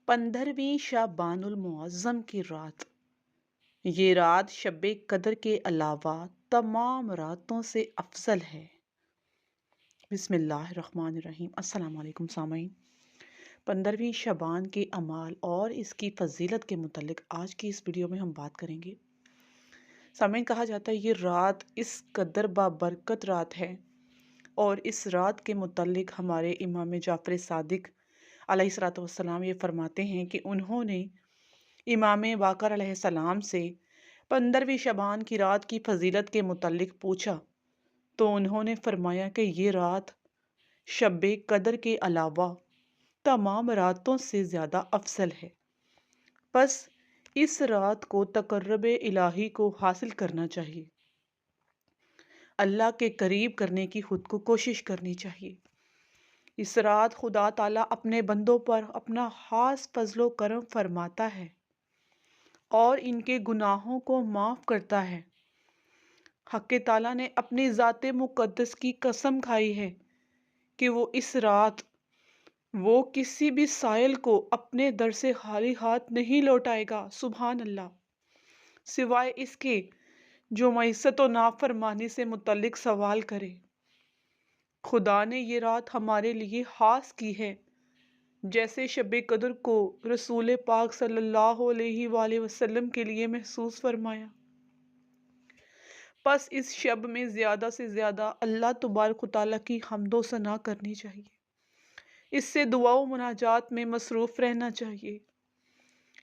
15ویں شعبان المعظم کی رات۔ یہ رات شب قدر کے علاوہ تمام راتوں سے افضل ہے۔ بسم اللہ الرحمن الرحیم۔ السلام علیکم سامعین۔ 15ویں شعبان کے اعمال اور اس کی فضیلت کے متعلق آج کی اس ویڈیو میں ہم بات کریں گے۔ سامعین، کہا جاتا ہے یہ رات اس قدر بابرکت رات ہے، اور اس رات کے متعلق ہمارے امام جعفر صادق علیہ السلام یہ فرماتے ہیں کہ انہوں نے امام باقر علیہ السلام سے 15ویں شعبان کی رات کی فضیلت کے متعلق پوچھا تو انہوں نے فرمایا کہ یہ رات شب قدر کے علاوہ تمام راتوں سے زیادہ افضل ہے، پس اس رات کو تقرب الہی کو حاصل کرنا چاہیے، اللہ کے قریب کرنے کی خود کو کوشش کرنی چاہیے۔ اس رات خدا تعالیٰ اپنے بندوں پر اپنا خاص فضل و کرم فرماتا ہے اور ان کے گناہوں کو معاف کرتا ہے۔ حق تعالیٰ نے اپنی ذات مقدس کی قسم کھائی ہے کہ وہ اس رات وہ کسی بھی سائل کو اپنے در سے خالی ہاتھ نہیں لوٹائے گا، سبحان اللہ، سوائے اس کے جو معصیت و نافرمانی سے متعلق سوال کرے۔ خدا نے یہ رات ہمارے لیے خاص کی ہے، جیسے شب قدر کو رسول پاک صلی اللہ علیہ وآلہ وسلم کے لیے محسوس فرمایا۔ پس اس شب میں زیادہ سے زیادہ اللہ تبارک و تعالیٰ کی حمد و ثنا کرنی چاہیے، اس سے دعا و مناجات میں مصروف رہنا چاہیے۔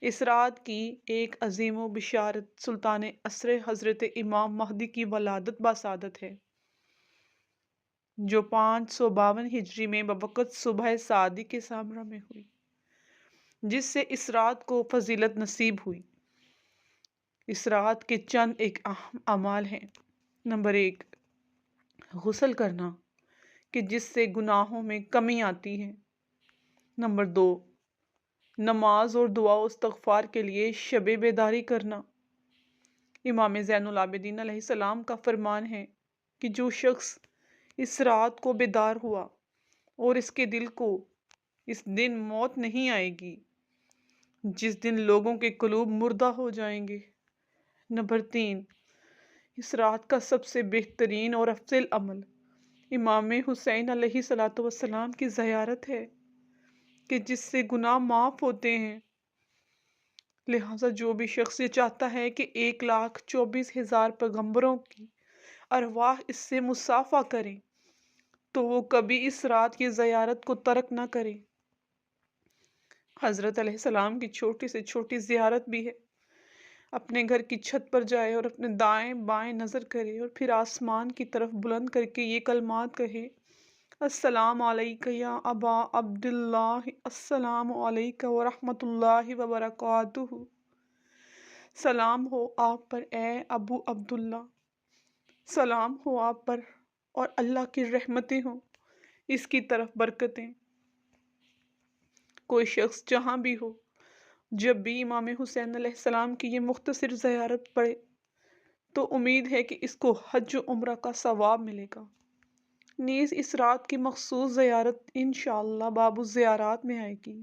اس رات کی ایک عظیم و بشارت سلطان عصر حضرت امام مہدی کی ولادت باسعادت ہے، جو 552 ہجری میں بوقت صبح صادق کے سامرہ میں ہوئی، جس سے اس رات کو فضیلت نصیب ہوئی۔ اس رات کے چند ایک اہم اعمال ہیں۔ نمبر 1، غسل کرنا کہ جس سے گناہوں میں کمی آتی ہے۔ نمبر 2، نماز اور دعا و استغفار کے لیے شب بیداری کرنا۔ امام زین العابدین علیہ السلام کا فرمان ہے کہ جو شخص اس رات کو بیدار ہوا اور اس کے دل کو اس دن موت نہیں آئے گی، جس دن لوگوں کے قلوب مردہ ہو جائیں گے۔ نمبر 3، اس رات کا سب سے بہترین اور افضل عمل امام حسین علیہ السلام کی زیارت ہے کہ جس سے گناہ معاف ہوتے ہیں۔ لہٰذا جو بھی شخص یہ چاہتا ہے کہ 1,24,000 پیغمبروں کی ارواح اس سے مصافحہ کریں تو وہ کبھی اس رات کی زیارت کو ترک نہ کرے۔ حضرت علیہ السلام کی چھوٹی سے چھوٹی زیارت بھی ہے، اپنے گھر کی چھت پر جائے اور اپنے دائیں بائیں نظر کرے اور پھر آسمان کی طرف بلند کر کے یہ کلمات کہے: السلام علیک یا ابا عبداللہ، السلام علیک ورحمۃ اللہ وبرکاتہ، سلام ہو آپ پر اے ابو عبداللہ، سلام ہو آپ پر اور اللہ کی رحمتیں ہوں، اس کی طرف برکتیں۔ کوئی شخص جہاں بھی ہو، جب بھی امام حسین علیہ السلام کی یہ مختصر زیارت پڑھے تو امید ہے کہ اس کو حج و عمرہ کا ثواب ملے گا۔ نیز اس رات کی مخصوص زیارت انشاءاللہ باب الزیارات میں آئے گی۔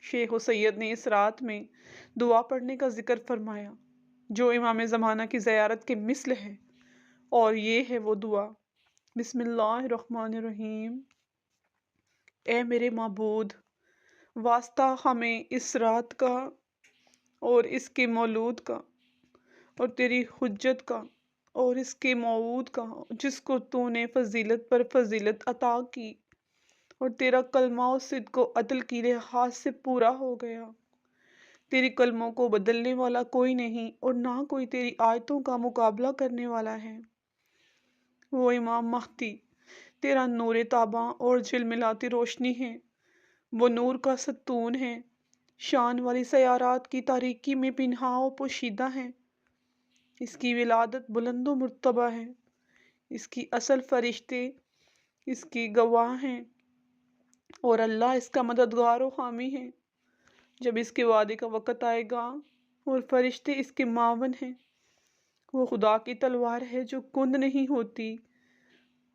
شیخ و سید نے اس رات میں دعا پڑھنے کا ذکر فرمایا جو امام زمانہ کی زیارت کے مثل ہے، اور یہ ہے وہ دعا: بسم اللہ الرحمن الرحیم، اے میرے معبود، واسطہ ہمیں اس رات کا اور اس کے مولود کا اور تیری حجت کا اور اس کے موعود کا، جس کو تو نے فضیلت پر فضیلت عطا کی اور تیرا کلمہ و صدق و عدل کی لحاظ سے پورا ہو گیا۔ تیری کلموں کو بدلنے والا کوئی نہیں اور نہ کوئی تیری آیتوں کا مقابلہ کرنے والا ہے۔ وہ امام مہدی تیرا نور تاباں اور جھلملاتی روشنی ہے، وہ نور کا ستون ہے، شان والی سیارات کی تاریکی میں پنہاں و پوشیدہ ہے۔ اس کی ولادت بلند و مرتبہ ہے، اس کی اصل فرشتے اس کی گواہ ہیں اور اللہ اس کا مددگار و حامی ہے۔ جب اس کے وعدے کا وقت آئے گا اور فرشتے اس کے معاون ہیں، وہ خدا کی تلوار ہے جو کند نہیں ہوتی،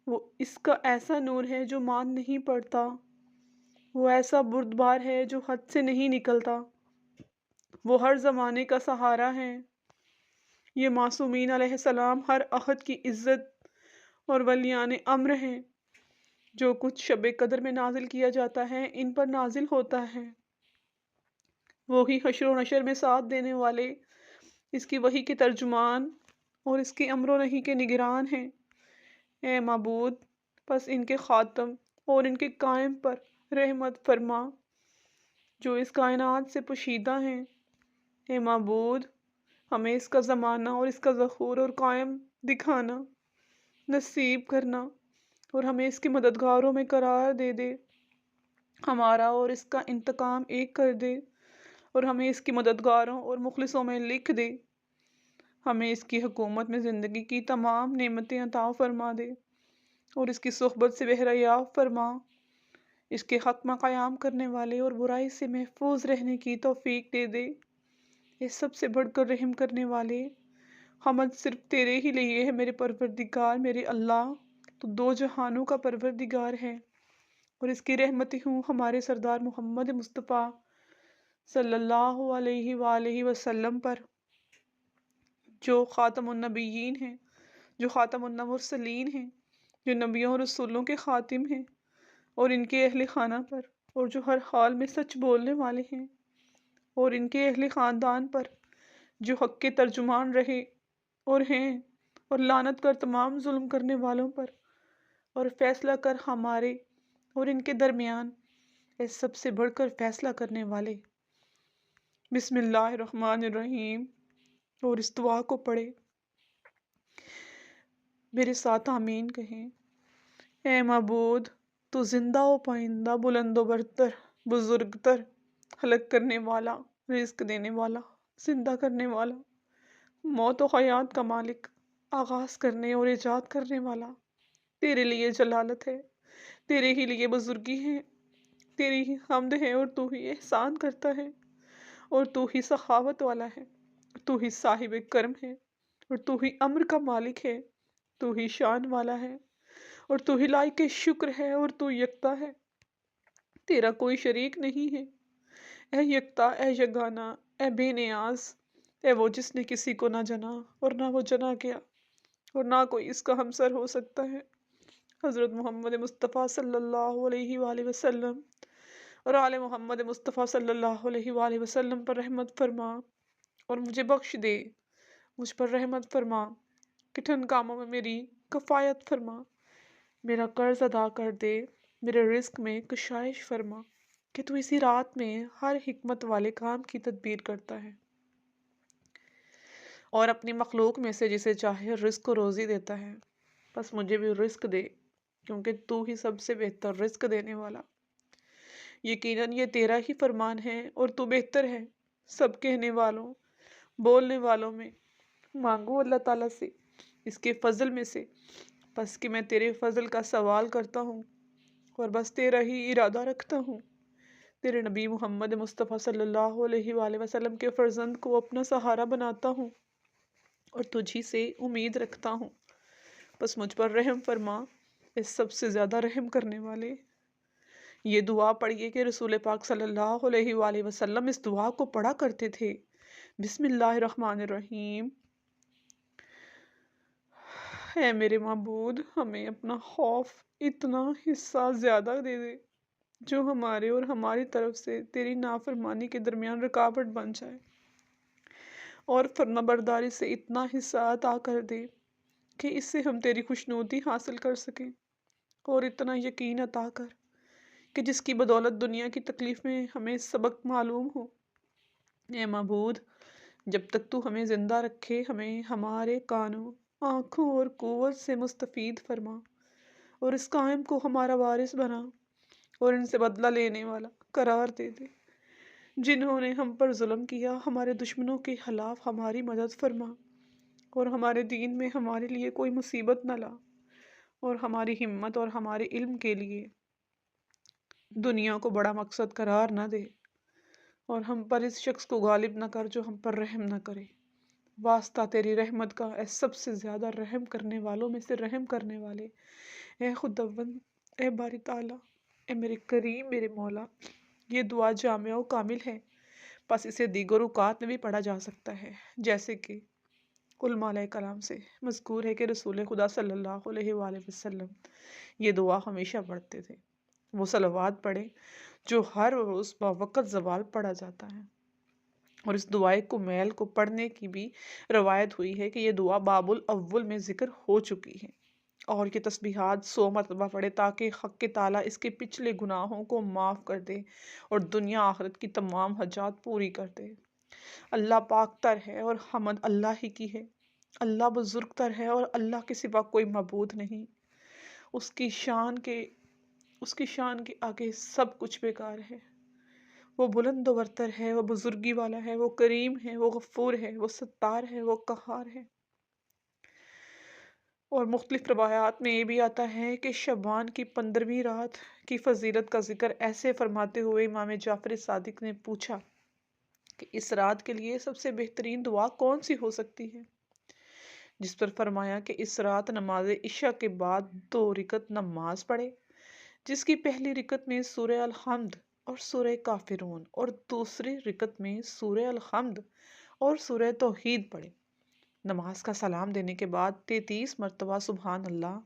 وہ اس کا ایسا نور ہے جو ماند نہیں پڑتا، وہ ایسا بردبار ہے جو حد سے نہیں نکلتا، وہ ہر زمانے کا سہارا ہے۔ یہ معصومین علیہ السلام ہر عہد کی عزت اور ولیان امر ہیں۔ جو کچھ شب قدر میں نازل کیا جاتا ہے ان پر نازل ہوتا ہے۔ وہی حشر و نشر میں ساتھ دینے والے، اس کی وحی کے ترجمان اور اس کے امر و نہی کے نگران ہیں۔ اے معبود، پس ان کے خاتم اور ان کے قائم پر رحمت فرما جو اس کائنات سے پوشیدہ ہیں۔ اے معبود، ہمیں اس کا زمانہ اور اس کا ظہور اور قائم دکھانا نصیب کرنا اور ہمیں اس کے مددگاروں میں قرار دے دے۔ ہمارا اور اس کا انتقام ایک کر دے اور ہمیں اس کی مددگاروں اور مخلصوں میں لکھ دے۔ ہمیں اس کی حکومت میں زندگی کی تمام نعمتیں عطا فرما دے اور اس کی صحبت سے بہریاب فرما۔ اس کے حق میں قیام کرنے والے اور برائی سے محفوظ رہنے کی توفیق دے دے۔ اس سب سے بڑھ کر رحم کرنے والے، حمد صرف تیرے ہی لیے ہے میرے پروردگار، میرے اللہ۔ تو دو جہانوں کا پروردگار ہے اور اس کی رحمتیں ہوں ہمارے سردار محمد مصطفیٰ صلی اللہ علیہ وآلہ وسلم پر، جو خاتم النبیین ہیں، جو خاتم المرسلین ہیں، جو نبیوں اور رسولوں کے خاتم ہیں، اور ان کے اہل خانہ پر، اور جو ہر حال میں سچ بولنے والے ہیں، اور ان کے اہل خاندان پر جو حق کے ترجمان رہے اور ہیں، اور لعنت کر تمام ظلم کرنے والوں پر، اور فیصلہ کر ہمارے اور ان کے درمیان اس سب سے بڑھ کر فیصلہ کرنے والے۔ بسم اللہ الرحمن الرحیم، اور اس دعا کو پڑھے، میرے ساتھ آمین کہیں۔ اے معبود، تو زندہ و پائندہ، بلند و برتر، بزرگ تر، خلق کرنے والا، رزق دینے والا، زندہ کرنے والا، موت و حیات کا مالک، آغاز کرنے اور ایجاد کرنے والا۔ تیرے لیے جلالت ہے، تیرے ہی لیے بزرگی ہے، تیری ہی حمد ہے، اور تو ہی احسان کرتا ہے، اور تو ہی سخاوت والا ہے، تو ہی صاحب کرم ہے، اور تو ہی امر کا مالک ہے، تو ہی شان والا ہے، اور تو ہی لائق شکر ہے، اور تو یکتا ہے، تیرا کوئی شریک نہیں ہے۔ اے یکتا، اے یگانہ، اے بے نیاز، اے وہ جس نے کسی کو نہ جنا اور نہ وہ جنا گیا، اور نہ کوئی اس کا ہمسر ہو سکتا ہے۔ حضرت محمد مصطفیٰ صلی اللہ علیہ وآلہ وسلم اور آل محمد مصطفیٰ صلی اللہ علیہ وآلہ وسلم پر رحمت فرما اور مجھے بخش دے، مجھ پر رحمت فرما، کٹھن کاموں میں میری کفایت فرما، میرا قرض ادا کر دے، میرے رزق میں کشائش فرما، کہ تو اسی رات میں ہر حکمت والے کام کی تدبیر کرتا ہے اور اپنی مخلوق میں سے جسے چاہے رزق و روزی دیتا ہے۔ بس مجھے بھی رزق دے، کیونکہ تو ہی سب سے بہتر رزق دینے والا۔ یقیناً یہ تیرا ہی فرمان ہے اور تو بہتر ہے سب کہنے والوں، بولنے والوں میں۔ مانگو اللہ تعالیٰ سے اس کے فضل میں سے، بس کہ میں تیرے فضل کا سوال کرتا ہوں اور بس تیرا ہی ارادہ رکھتا ہوں۔ تیرے نبی محمد مصطفیٰ صلی اللہ علیہ وآلہ وسلم کے فرزند کو اپنا سہارا بناتا ہوں اور تجھی سے امید رکھتا ہوں، بس مجھ پر رحم فرما، اس سب سے زیادہ رحم کرنے والے۔ یہ دعا پڑھیے کہ رسول پاک صلی اللہ علیہ وآلہ وسلم اس دعا کو پڑھا کرتے تھے۔ بسم اللہ الرحمن الرحیم۔ اے میرے معبود، ہمیں اپنا خوف اتنا حصہ زیادہ دے دے جو ہمارے اور ہماری طرف سے تیری نافرمانی کے درمیان رکاوٹ بن جائے، اور فرما برداری سے اتنا حصہ عطا کر دے کہ اس سے ہم تیری خوشنودی حاصل کر سکیں، اور اتنا یقین عطا کر کہ جس کی بدولت دنیا کی تکلیف میں ہمیں سبق معلوم ہو۔ اے معبود، جب تک تو ہمیں زندہ رکھے ہمیں ہمارے کانوں، آنکھوں اور قوت سے مستفید فرما، اور اس قائم کو ہمارا وارث بنا اور ان سے بدلہ لینے والا قرار دے دے۔ جنہوں نے ہم پر ظلم کیا، ہمارے دشمنوں کے خلاف ہماری مدد فرما، اور ہمارے دین میں ہمارے لیے کوئی مصیبت نہ لا، اور ہماری ہمت اور ہمارے علم کے لیے دنیا کو بڑا مقصد قرار نہ دے، اور ہم پر اس شخص کو غالب نہ کر جو ہم پر رحم نہ کرے۔ واسطہ تیری رحمت کا، اے سب سے زیادہ رحم کرنے والوں میں سے رحم کرنے والے، اے خداوند، اے باری تعالیٰ، اے میرے کریم میرے مولا، یہ دعا جامع و کامل ہے، بس اسے دیگر اوقات میں بھی پڑھا جا سکتا ہے، جیسے کہ علماء علیہ کلام سے مذکور ہے کہ رسول خدا صلی اللہ علیہ وآلہ وسلم یہ دعا ہمیشہ پڑھتے تھے۔ وہ صلوات پڑھیں جو ہر روز باوقت زوال پڑھا جاتا ہے، اور اس دعائے کمیل کو پڑھنے کی بھی روایت ہوئی ہے کہ یہ دعا باب الاول میں ذکر ہو چکی ہے، اور یہ تسبیحات 100 مرتبہ پڑھے تاکہ حق تعالیٰ اس کے پچھلے گناہوں کو معاف کر دے اور دنیا آخرت کی تمام حاجات پوری کر دے۔ اللہ پاک تر ہے اور حمد اللہ ہی کی ہے، اللہ بزرگ تر ہے اور اللہ کے سوا کوئی معبود نہیں، اس کی شان کے آگے سب کچھ بیکار ہے۔ وہ بلند و برتر ہے، وہ بزرگی والا ہے، وہ کریم ہے، وہ غفور ہے، وہ ستار ہے، وہ قہار ہے۔ اور مختلف روایات میں یہ بھی آتا ہے کہ شعبان کی 15ویں رات کی فضیلت کا ذکر ایسے فرماتے ہوئے امام جعفر صادق نے پوچھا کہ اس رات کے لیے سب سے بہترین دعا کون سی ہو سکتی ہے؟ جس پر فرمایا کہ اس رات نماز عشاء کے بعد 2 رکعت نماز پڑھے، جس کی پہلی رکعت میں سورہ الحمد اور سورہ کافرون اور دوسری رکعت میں سورہ الحمد اور سورہ توحید پڑھے۔ نماز کا سلام دینے کے بعد 33 مرتبہ سبحان اللہ،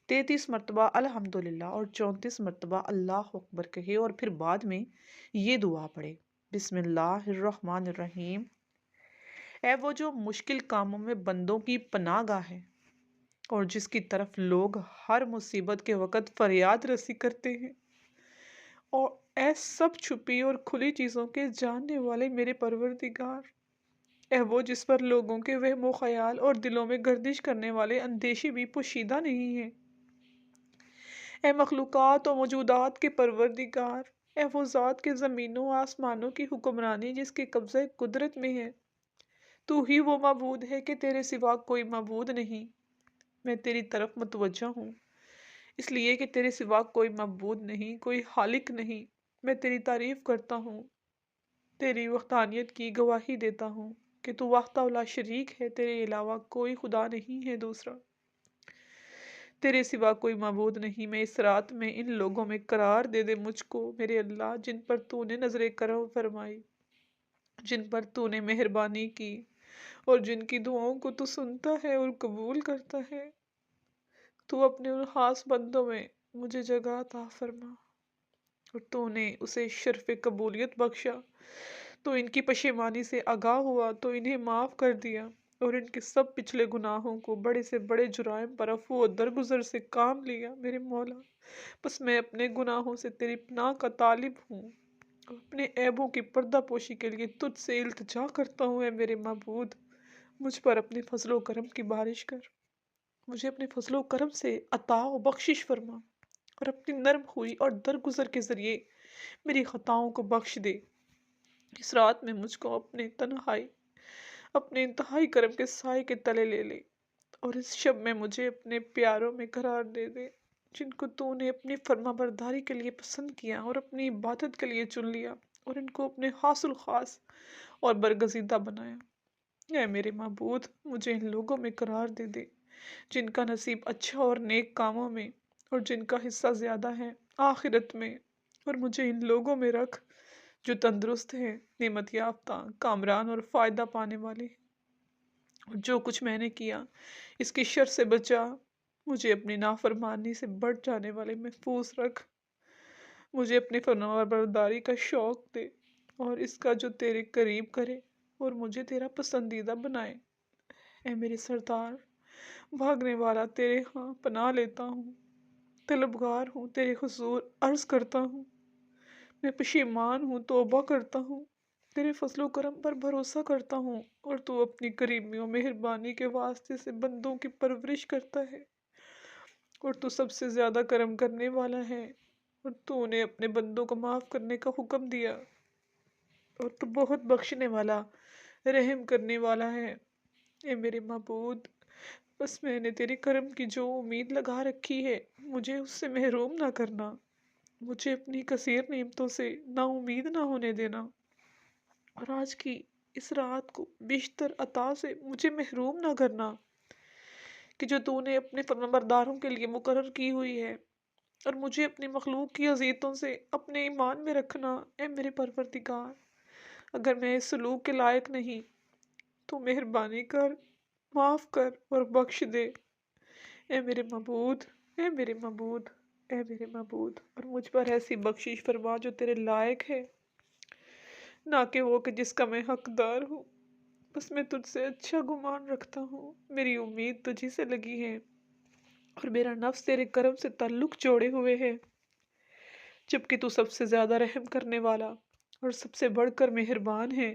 33 مرتبہ الحمدللہ اور 34 مرتبہ اللہ اکبر کہے، اور پھر بعد میں یہ دعا پڑھے، بسم اللہ الرحمن الرحیم۔ اے وہ جو مشکل کاموں میں بندوں کی پناہ گاہ ہے، اور جس کی طرف لوگ ہر مصیبت کے وقت فریاد رسی کرتے ہیں، اور اے سب چھپی اور کھلی چیزوں کے جاننے والے میرے پروردگار، اے وہ جس پر لوگوں کے وہم و خیال اور دلوں میں گردش کرنے والے اندیشے بھی پوشیدہ نہیں ہیں، اے مخلوقات و موجودات کے پروردگار، اے وہ ذات کے زمینوں و آسمانوں کی حکمرانی جس کے قبضہ قدرت میں ہے، تو ہی وہ معبود ہے کہ تیرے سوا کوئی معبود نہیں۔ میں تیری طرف متوجہ ہوں، اس لیے کہ تیرے سوا کوئی معبود نہیں، کوئی خالق نہیں۔ میں تیری تعریف کرتا ہوں، تیری وحدانیت کی گواہی دیتا ہوں کہ تو وحدہ لا شریک ہے، تیرے علاوہ کوئی خدا نہیں ہے دوسرا، تیرے سوا کوئی معبود نہیں۔ میں اس رات میں ان لوگوں میں قرار دے دے مجھ کو میرے اللہ جن پر تو نے نظر کرم فرمائی، جن پر تو نے مہربانی کی، اور جن کی دعاؤں کو تو سنتا ہے اور قبول کرتا ہے۔ تو اپنے ان خاص بندوں میں مجھے جگہ عطا فرما، اور تو نے اسے شرف قبولیت بخشا، تو ان کی پشیمانی سے آگاہ ہوا تو انہیں معاف کر دیا، اور ان کے سب پچھلے گناہوں کو، بڑے سے بڑے جرائم پر عفو و درگزر سے کام لیا میرے مولا۔ بس میں اپنے گناہوں سے تیری پناہ کا طالب ہوں، اور اپنے عیبوں کی پردہ پوشی کے لیے تجھ سے التجا کرتا ہوں۔ اے میرے معبود، مجھ پر اپنے فضل و کرم کی بارش کر، مجھے اپنے فضل و کرم سے عطا و بخشش فرما، اور اپنی نرم خوئی اور درگزر کے ذریعے میری خطاؤں کو بخش دے۔ اس رات میں مجھ کو اپنے انتہائی کرم کے سائے کے تلے لے لے، اور اس شب میں مجھے اپنے پیاروں میں قرار دے دے، جن کو تو نے اپنی فرما برداری کے لیے پسند کیا اور اپنی عبادت کے لیے چن لیا، اور ان کو اپنے خاص الخاص اور برگزیدہ بنایا۔ اے میرے معبود، مجھے ان لوگوں میں قرار دے دے جن کا نصیب اچھا اور نیک کاموں میں، اور جن کا حصہ زیادہ ہے آخرت میں، اور مجھے ان لوگوں میں رکھ جو تندرست ہیں، نعمت یافتہ، کامران اور فائدہ پانے والے ہیں۔ اور جو کچھ میں نے کیا اس کی شر سے بچا، مجھے اپنی نافرمانی سے بڑھ جانے والے محفوظ رکھ، مجھے اپنی فرما برداری کا شوق دے، اور اس کا جو تیرے قریب کرے اور مجھے تیرا پسندیدہ بنائے۔ اے میرے سردار، بھاگنے والا، تیرے ہاں پناہ لیتا ہوں، طلبگار ہوں، تیرے حضور عرض کرتا ہوں، میں پشیمان ہوں، توبہ کرتا ہوں، تیرے فضل و کرم پر بھروسہ کرتا ہوں، اور تو اپنی کریمی و مہربانی کے واسطے سے بندوں کی پرورش کرتا ہے، اور تو سب سے زیادہ کرم کرنے والا ہے، اور تو نے اپنے بندوں کو معاف کرنے کا حکم دیا، اور تو بہت بخشنے والا، رحم کرنے والا ہے۔ اے میرے معبود، بس میں نے تیرے کرم کی جو امید لگا رکھی ہے، مجھے اس سے محروم نہ کرنا، مجھے اپنی کثیر نعمتوں سے نا امید نہ ہونے دینا، اور آج کی اس رات کو بیشتر عطا سے مجھے محروم نہ کرنا کہ جو تو نے اپنے فرمانبرداروں کے لیے مقرر کی ہوئی ہے۔ اور مجھے اپنی مخلوق کی اذیتوں سے اپنے ایمان میں رکھنا۔ اے میرے پروردگار، اگر میں اس سلوک کے لائق نہیں تو مہربانی کر، معاف کر اور بخش دے۔ اے میرے معبود، اے میرے معبود، اے میرے معبود، اور مجھ پر ایسی بخشش فرما جو تیرے لائق ہے، نہ کہ وہ کہ جس کا میں حقدار ہوں۔ بس میں تجھ سے اچھا گمان رکھتا ہوں، میری امید تجھی سے لگی ہے، اور میرا نفس تیرے کرم سے تعلق جوڑے ہوئے ہے، جبکہ تو سب سے زیادہ رحم کرنے والا اور سب سے بڑھ کر مہربان ہے۔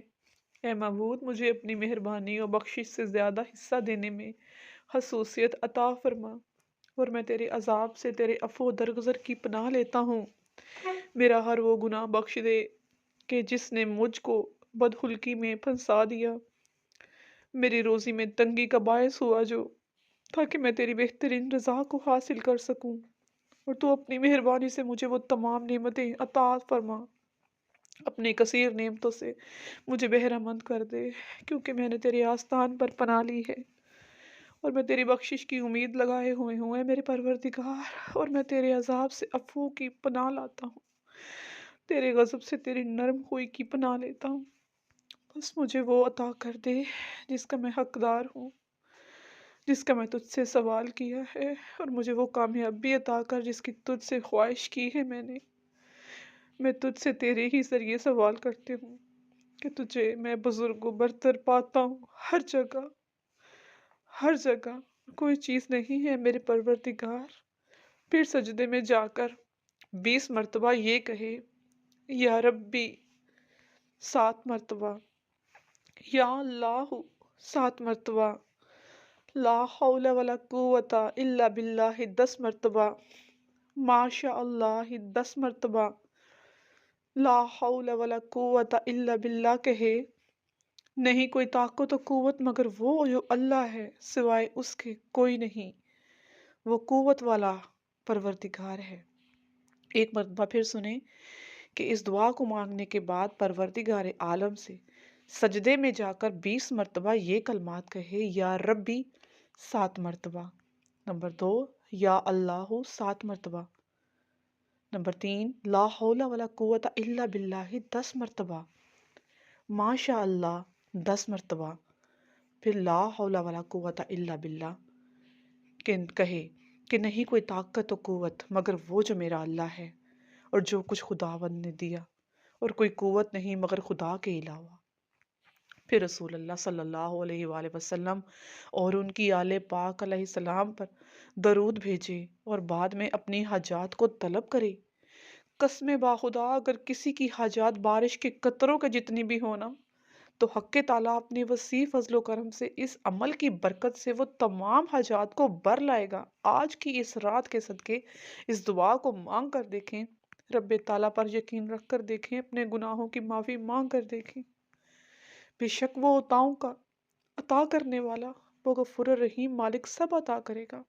اے معبود، مجھے اپنی مہربانی اور بخشش سے زیادہ حصہ دینے میں خصوصیت عطا فرما، اور میں تیرے عذاب سے تیرے عفو و درگزر کی پناہ لیتا ہوں۔ میرا ہر وہ گناہ بخش دے کہ جس نے مجھ کو بدخلقی میں پھنسا دیا، میری روزی میں تنگی کا باعث ہوا جو، تاکہ میں تیری بہترین رضا کو حاصل کر سکوں، اور تو اپنی مہربانی سے مجھے وہ تمام نعمتیں عطا فرما۔ اپنی کثیر نعمتوں سے مجھے بہرہ مند کر دے، کیونکہ میں نے تیرے آستان پر پناہ لی ہے، اور میں تیری بخشش کی امید لگائے ہوئے ہوں۔ اے میرے پروردگار، اور میں تیرے عذاب سے عفو کی پناہ لاتا ہوں، تیرے غضب سے تیری نرم خوئی کی پناہ لیتا ہوں۔ بس مجھے وہ عطا کر دے جس کا میں حقدار ہوں، جس کا میں تجھ سے سوال کیا ہے، اور مجھے وہ کامیابی عطا کر جس کی تجھ سے خواہش کی ہے میں تجھ سے تیرے ہی ذریعے سوال کرتے ہوں کہ تجھے میں بزرگ و برتر پاتا ہوں ہر جگہ، ہر جگہ۔ کوئی چیز نہیں ہے میرے پروردگار۔ پھر سجدے میں جا کر 20 مرتبہ یہ کہے، یا ربی 7 مرتبہ، یا اللہ 7 مرتبہ، لا حول ولا قوت الا باللہ 10 مرتبہ، ماشاء اللہ 10 مرتبہ، لا حول ولا قوت الا باللہ کہے۔ نہیں کوئی طاقت و قوت مگر وہ جو اللہ ہے، سوائے اس کے کوئی نہیں، وہ قوت والا پروردگار ہے۔ ایک مرتبہ پھر سنیں کہ اس دعا کو مانگنے کے بعد پروردگار عالم سے سجدے میں جا کر 20 مرتبہ یہ کلمات کہے، یا ربی 7 مرتبہ، نمبر 2 یا اللہ 7 مرتبہ، نمبر 3 لا حول ولا قوت الا باللہ 10 مرتبہ، ماشاء اللہ 10 مرتبہ، پھر لا حول ولا قوت الا باللہ کہے کہ نہیں کوئی طاقت و قوت مگر وہ جو میرا اللہ ہے، اور جو کچھ خداوند نے دیا، اور کوئی قوت نہیں مگر خدا کے علاوہ۔ پھر رسول اللہ صلی اللہ علیہ وآلہ وسلم اور ان کی آل پاک علیہ السلام پر درود بھیجے، اور بعد میں اپنی حاجات کو طلب کرے۔ قسم باخدا اگر کسی کی حاجات بارش کے قطروں کے جتنی بھی ہونا، تو حق تعالیٰ اپنے وسیع فضل و کرم سے اس عمل کی برکت سے وہ تمام حاجات کو بر لائے گا۔ آج کی اس رات کے صدقے اس دعا کو مانگ کر دیکھیں، رب تعالیٰ پر یقین رکھ کر دیکھیں، اپنے گناہوں کی معافی مانگ کر دیکھیں۔ بے شک وہ عطاؤں کا عطا کرنے والا، وہ غفور الرحیم مالک سب عطا کرے گا۔